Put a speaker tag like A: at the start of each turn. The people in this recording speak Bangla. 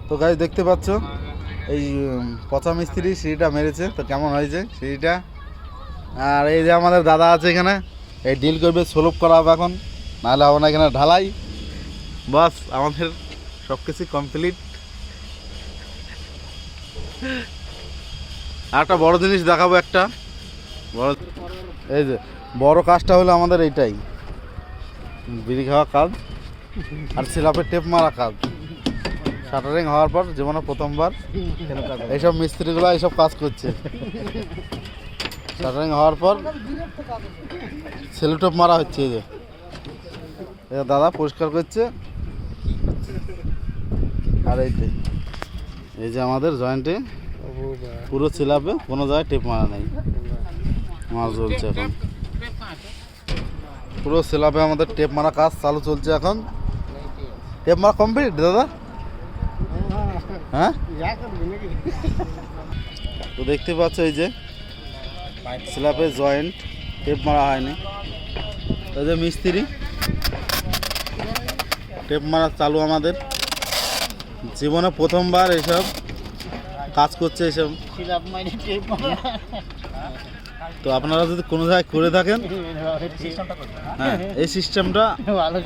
A: তো গাইস দেখতে পাচ্ছ এই পচা মিস্ত্রি সিঁড়িটা মেরেছে, তো কেমন হয়েছে সিঁড়িটা। আর এই যে আমাদের দাদা আছে এখানে, এই ডিল করবে, স্লোপ করা হবে এখন, নাহলে হবে না এখানে ঢালাই। বাস আমাদের সব কিছু কমপ্লিট। আর একটা বড় জিনিস দেখাবো, একটা বড়, এই যে বড় কাজটা হলো আমাদের এইটাই, বিড়ি খাওয়া কাজ আর সিলাপের টেপ মারা কাজ। শাটারিং হওয়ার পর জীবনে প্রথমবার এইসব মিস্ত্রিগুলো এইসব কাজ করছে। শাটারিং হওয়ার পর সেলুটেপ মারা হচ্ছে। এই যে দাদা পরিষ্কার করছে। আর এই যে আমাদের জয়েন্টে পুরো সিলাপে কোনো জায়গায় টেপ মারা নেই, মাছ চলছে এখন পুরো সিলাপে আমাদের টেপ মারা কাজ চালু চলছে এখন। টেপ মারা কমপ্লিট দাদা? হ্যাঁ, তো দেখতে পাচ্ছ এই যে স্ল্যাবের জয়েন্ট টেপ মারা হয়নি। এই যে মিস্ত্রি টেপ মারা চালু, আমাদের জীবনে প্রথমবার এইসব কাজ করছে এইসব। তো আপনারা যদি কোনো জায়গায় করে থাকেন, হ্যাঁ এই সিস্টেমটা ভালো।